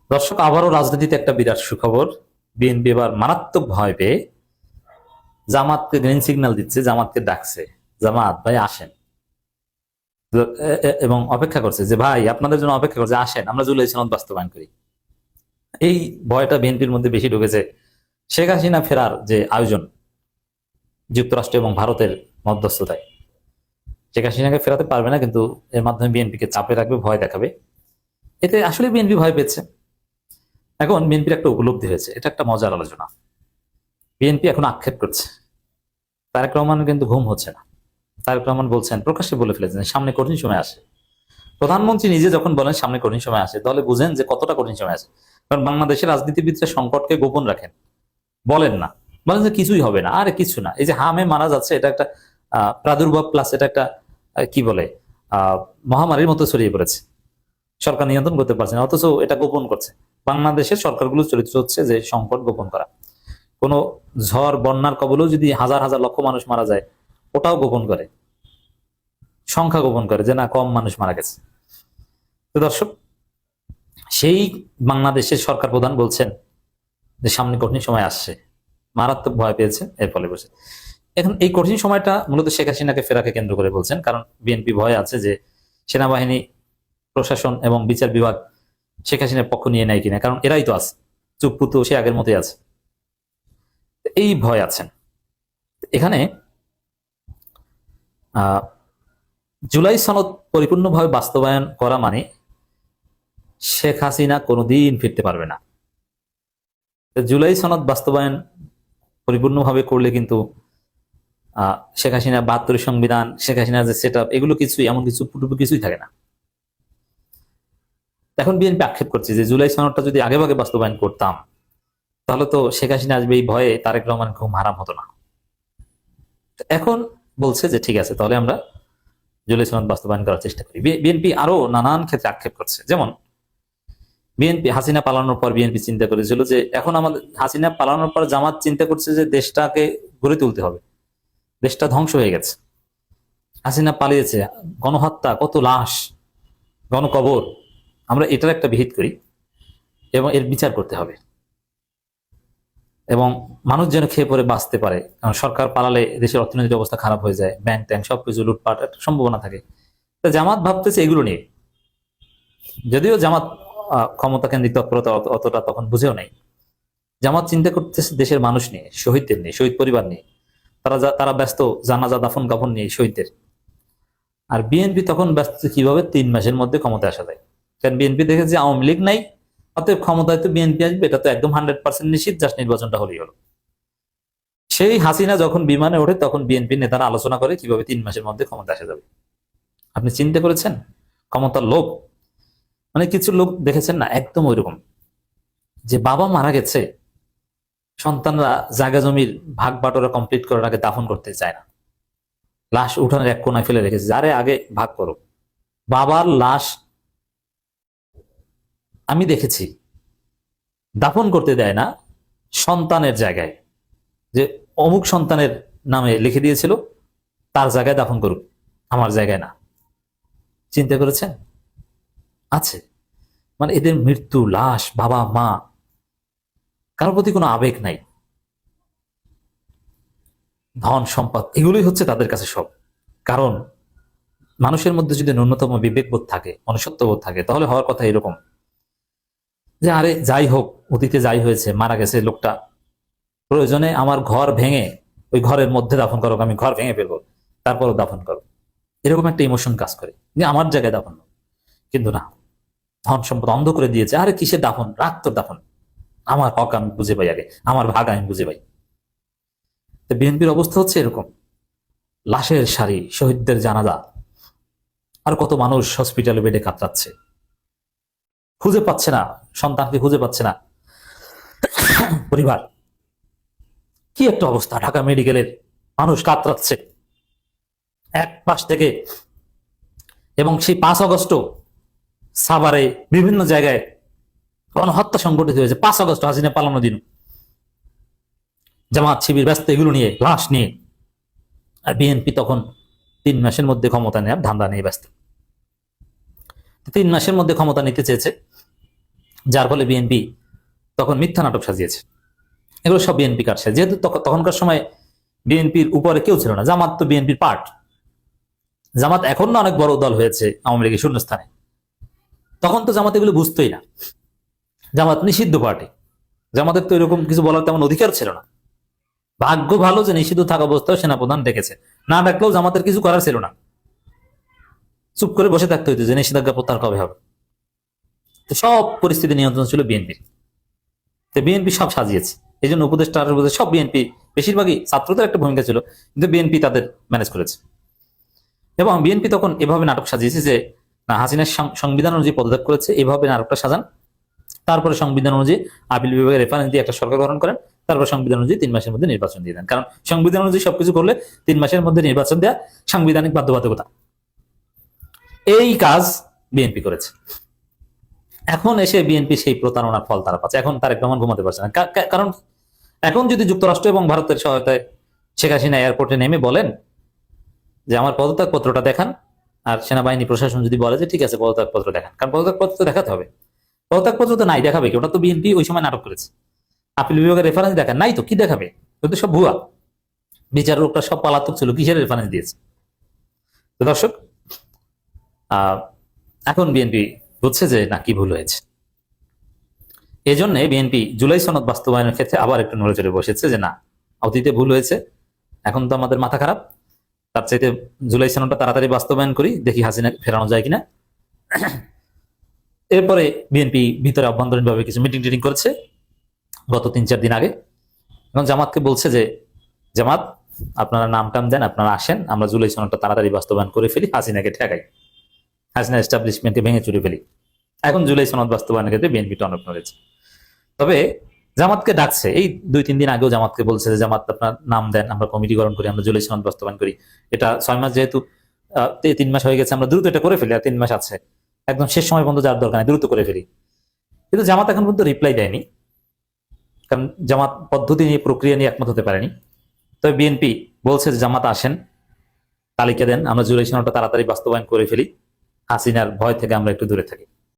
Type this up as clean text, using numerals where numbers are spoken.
দর্শক, আবারও রাজনীতিতে একটা বিরাট সুখবর। বিএনপি এবার মারাত্মক ভয় পেয়ে জামাতকে গ্রিন সিগন্যাল দিচ্ছে, জামাতকে ডাকছে, জামাত ভাই আসেন। এবং অপেক্ষা করছে যে ভাই আপনাদের জন্য অপেক্ষা করছে, আসেন আমরা জুলাই সনদ বাস্তবায়ন করি। এই ভয়টা বিএনপির মধ্যে বেশি ঢুকেছে শেখ হাসিনা ফেরার যে আয়োজন যুক্তরাষ্ট্র এবং ভারতের মধ্যস্থতায়। শেখ হাসিনাকে ফেরাতে পারবে না, কিন্তু এর মাধ্যমে বিএনপিকে চাপে রাখবে, ভয় দেখাবে। এতে আসলে বিএনপি ভয় পেয়েছে। এখন বিএনপির একটা উপলব্ধি হয়েছে, এটা একটা মজার আলোচনা। বিএনপি এখন আক্ষেপ করছে তারেক রহমান কিন্তু ঘুম হচ্ছে না। তারেক রহমান বলছেন, প্রকাশ্যে বলে ফেলেছেন সামনে কঠিন সময় আসে। প্রধানমন্ত্রী নিজে যখন বলেন সামনে কঠিন সময় আসে, তাহলে বুঝেন যে কতটা কঠিন সময় আসে। কারণ বাংলাদেশের রাজনীতিবিদরা সংকটকে গোপন রাখেন, বলেন না, বলেন যে কিছুই হবে না, আরে কিছু না, এই যে হামে মারা যাচ্ছে এটা একটা প্রাদুর্ভাব, প্লাস এটা একটা কি বলে মহামারীর মতো ছড়িয়ে পড়েছে, সরকার নিয়ন্ত্রণ করতে পারছে না, অথচ এটা গোপন করছে। বাংলাদেশের সরকারগুলো চরিত্র হচ্ছে যে সংকট গোপন করা। কোনো ঝড় বন্যার কবলেও যদি হাজার হাজার লক্ষ মানুষ মারা যায়, ওটাও গোপন করে, সংখ্যা গোপন করে যে না কম মানুষ মারা গেছে। তো দর্শক, সেই বাংলাদেশের সরকার প্রধান বলছেন যে সামনে কঠিন সময় আসছে, মারাত্মক ভয় পেয়েছে এর ফলে বসে। এখন এই কঠিন সময়টা মূলত শেখ হাসিনাকে ফেরাকে কেন্দ্র করে বলছেন, কারণ বিএনপি ভয় আছে যে সেনাবাহিনী, প্রশাসন এবং বিচার বিভাগ শেখ হাসিনার পক্ষ নিয়ে নেয় কিনা, কারণ এরাই তো আছে, চুপ্পু তো সে আগের মতোই আছে, এই ভয় আছেন। এখানে আহ জুলাই সনদ পরিপূর্ণভাবে বাস্তবায়ন করা মানে শেখ হাসিনা কোনোদিন ফিরতে পারবে না। জুলাই সনদ বাস্তবায়ন পরিপূর্ণভাবে করলে কিন্তু শেখ হাসিনা ৭২ সংবিধান, শেখ হাসিনা যে সেট আপ, এগুলো কিছুই, এমন কিছু পুটুপু কিছুই থাকে না। এখন বিএনপি আক্ষেপ করছে যে জুলাই সনদটা যদি আগে ভাগে বাস্তবায়ন করতাম, তাহলে তো শেখ হাসিনা আসবে এই ভয়ে তারেক রহমান ঘুম হারাম হতো না। এখন বলছে যে ঠিক আছে, তাহলে আমরা জুলাই সনদ বাস্তবায়ন করার চেষ্টা করি। বিএনপি আরো নানান ক্ষেত্রে আক্ষেপ করছে। যেমন বিএনপি হাসিনা পালানোর পর বিএনপি চিন্তা করেছিল যে এখন আমাদের, হাসিনা পালানোর পর জামাত চিন্তা করছে যে দেশটাকে গড়ে তুলতে হবে, দেশটা ধ্বংস হয়ে গেছে, হাসিনা পালিয়েছে, গণহত্যা, কত লাশ, গণকবর, আমরা এটার একটা বিহিত করি এবং এর বিচার করতে হবে, এবং মানুষ যেন খেয়ে পরে বাঁচতে পারে। কারণ সরকার পালালে দেশের অর্থনৈতিক অবস্থা খারাপ হয়ে যায়, ব্যাংক ট্যাঙ্ক সবকিছু লুটপাট একটা সম্ভাবনা থাকে। তো জামাত ভাবতেছে এগুলো নিয়ে, যদিও জামাত ক্ষমতা কেন্দ্রিক তৎপরতা অতটা তখন বুঝেও নাই। জামাত চিন্তা করতেছে দেশের মানুষ নিয়ে, শহীদদের নিয়ে, শহীদ পরিবার নিয়ে, তারা ব্যস্ত জানাজা দাফন কাফন নিয়ে শহীদদের। আর বিএনপি তখন ব্যস্ত কিভাবে ৩ মাসের মধ্যে ক্ষমতায় আসা যায়। কারণ বিএনপি দেখেছে যে আওয়ামী লীগ নাই, অতএব ক্ষমতায় তো বিএনপি আসবে, এটা তো একদম 100% নিশ্চিত, জাস্ট নির্বাচনটা হলেই হলো। সেই হাসিনা যখন বিমানে ওঠে, তখন বিএনপি নেতারা আলোচনা করে কিভাবে ৩ মাসের মধ্যে ক্ষমতা আসা যাবে। আপনি চিন্তা করেছেন ক্ষমতার লোভ? মানে কিছু লোক দেখেছেন না, একদম ওইরকম, যে বাবা মারা গেছে, সন্তানরা জায়গা জমির ভাগ বাটোয়ারা কমপ্লিট করার আগে দাফন করতে চায় না, লাশ উঠানের এক কোনায় ফেলে রেখেছে, আরে আগে ভাগ করো। বাবার লাশ আমি দেখেছি দাফন করতে দেয় না সন্তানের জায়গায়, যে অমুক সন্তানের নামে লিখে দিয়েছিল, তার জায়গায় দাফন করুক, আমার জায়গায় না। চিন্তা করেছেন? আছে, মানে এদের মৃত্যু, লাশ, বাবা মা, কারোর প্রতি কোনো আবেগ নাই, ধন সম্পদ এগুলোই হচ্ছে তাদের কাছে সব। কারণ মানুষের মধ্যে যদি ন্যূনতম বিবেকবোধ থাকে, মনুষ্যত্ববোধ থাকে, তাহলে হওয়ার কথা এরকম যে আরে যাই হোক, অতীতে যাই হয়েছে, মারা গেছে লোকটা, প্রয়োজনে আমার ঘর ভেঙে ওই ঘরের মধ্যে দাফন করো, আমি ঘর ভেঙে ফেলবো, তারপরও দাফন করো। এরকম একটা ইমোশন কাজ করে যে আমার জায়গায় দাফন। কিন্তু না, ধন সম্পদ অন্ধ করে দিয়েছে, আরে কিসের দাফন, রাখ তোর দাফন, আমার হক আমি বুঝে পাই, আগে আমার ভাগ আমি বুঝে পাই। তো বিএনপির অবস্থা হচ্ছে এরকম, লাশের সারি, শহীদদের জানাজা, আর কত মানুষ হসপিটালে বেডে কাতরাচ্ছে, খুঁজে পাচ্ছে না, সন্তানকে খুঁজে পাচ্ছে না পরিবার। কি একটা অবস্থা, ঢাকা মেডিকেলের মানুষ কাতরাচ্ছে এক পাশ থেকে। এবং সেই 5 আগস্ট সাভারে বিভিন্ন জায়গায় গণহত্যা সংঘটিত হয়েছে। 5 আগস্ট হাসিনা পালানো দিন জামাত শিবির ব্যস্ত এগুলো নিয়ে, লাশ নিয়ে। আর বিএনপি তখন 3 মাসের মধ্যে ক্ষমতা নেওয়ার ধান্দা নিয়ে ব্যস্ত। 3 মাসের মধ্যে ক্ষমতা নিতে চেয়েছে, যার ফলে বিএনপি তখন মিথ্যা নাটক সাজিয়েছে। এগুলো সব বিএনপি কাটছে, যেহেতু তখনকার সময় বিএনপির উপরে কেউ ছিল না, জামাত তো বিএনপির পার্ট। জামাত এখন না অনেক বড় দল হয়েছে আওয়ামী লীগের শূন্যস্থানে, তখন তো জামাত এগুলো বুঝতোই না। জামাত নিষিদ্ধ পার্টি, জামাতের তো এরকম কিছু বলার তেমন অধিকার ছিল না। ভাগ্য ভালো যে নিষিদ্ধ থাকা অবস্থায় সেনাপ্রধান ডেকেছে, না ডাকলেও জামাতের কিছু করার ছিল না, চুপ করে বসে থাকতে হইতো যে নিষেধাজ্ঞা প্রত্যাহার কবে হবে। তো সব পরিস্থিতি নিয়ন্ত্রণ ছিল বিএনপির, তো বিএনপি সব সাজিয়েছে। এই জন্য উপদেষ্টা সব বিএনপি, বেশিরভাগই ছাত্রদের একটা ভূমিকা ছিল, কিন্তু বিএনপি তাদের ম্যানেজ করেছে। এবং বিএনপি তখন এভাবে নাটক সাজিয়েছে যে না, হাসিনার সংবিধান অনুযায়ী পদত্যাগ করেছে, এভাবে নাটকটা সাজান। তারপরে সংবিধান অনুযায়ী আপিল বিভাগের রেফারেন্স দিয়ে একটা সরকার গঠন করেন, তারপর সংবিধান অনুযায়ী 3 মাসের মধ্যে নির্বাচন দিয়ে দেন। কারণ সংবিধান অনুযায়ী সবকিছু করলে 3 মাসের মধ্যে নির্বাচন দেওয়া সাংবিধানিক বাধ্যবাধকতা। এই কাজ বিএনপি করেছে। এখন এসে বিএনপি সেই প্রতারণার ফল তারা পাচ্ছে। এখন তারেক রহমান ঘুমাতে পারছে না, কারণ এখন যদি যুক্তরাষ্ট্র এবং ভারতের সহায়তায় শেখ হাসিনা এয়ারপোর্টে নেমে বলেন যে আমার পদত্যাগ পত্রটা দেখান, আর সেনাবাহিনী প্রশাসন যদি বলে যে ঠিক আছে পদত্যাগ পত্র দেখান, কারণ পদত্যাগ পত্র তো দেখাতে হবে। পদত্যাগ পত্র তো নাই, দেখাবে কি? ওটা তো বিএনপি ওই সময় নাটক করেছে। আপিল বিভাগের রেফারেন্স দেখান, নাই তো কি দেখাবে? ওটা সব ভুয়া। বিচার লোকটা সব পালাতক ছিল, কিসের রেফারেন্স দিয়েছে? তো দর্শক, এখন বিএনপি বুঝছে যে না, কি ভুল হয়েছে। এই জন্য বিএনপি জুলাই সনদ বাস্তবায়নের ক্ষেত্রে আবার একটু নড়ে চড়ে বসেছে যে না, অতীতে ভুল হয়েছে, এখন তো আমাদের মাথা খারাপ, তার চাইতে জুলাই সনদটা তাড়াতাড়ি বাস্তবায়ন করি, দেখি হাসিনা ফেরানো যায় কিনা। এরপরে বিএনপি ভিতরে অভ্যন্তরীণভাবে কিছু মিটিং টিটিং করেছে গত 3-4 দিন আগে, এবং জামাতকে বলছে যে জামাত, আপনারা নাম টাম দেন, আপনারা আসেন, আমরা জুলাই সনদটা তাড়াতাড়ি বাস্তবায়ন করে ফেলি, হাসিনাকে ঠেকাই, হাসিনা এস্টাবলিশমেন্টকে ভেঙে চুরে ফেলি। এখন জুলাই সনদ বাস্তবায়নের ক্ষেত্রে বিএনপি টনক নড়েছে। তবে জামাতকে ডাকছে, এই 2-3 দিন আগেও জামাতকে বলছে যে জামাত আপনার নাম দেন, আমরা কমিটি গঠন করি, আমরা জুলাই সনদ বাস্তবায়ন করি। এটা 6 মাস, যেহেতু 3 মাস হয়ে গেছে, আমরা দ্রুত এটা করে ফেলি, আর 3 মাস আছে, একদম শেষ সময় পর্যন্ত যার দরকার নেই, দ্রুত করে ফেলি। কিন্তু জামাত এখন পর্যন্ত রিপ্লাই দেয়নি, কারণ জামাত পদ্ধতি নিয়ে, প্রক্রিয়া নিয়ে একমত হতে পারেনি। তবে বিএনপি বলছে যে জামাত আসেন, তালিকা দেন, আমরা জুলাই সনদটা তাড়াতাড়ি বাস্তবায়ন করে ফেলি, হাসিনার ভয় থেকে আমরা একটু দূরে থাকি।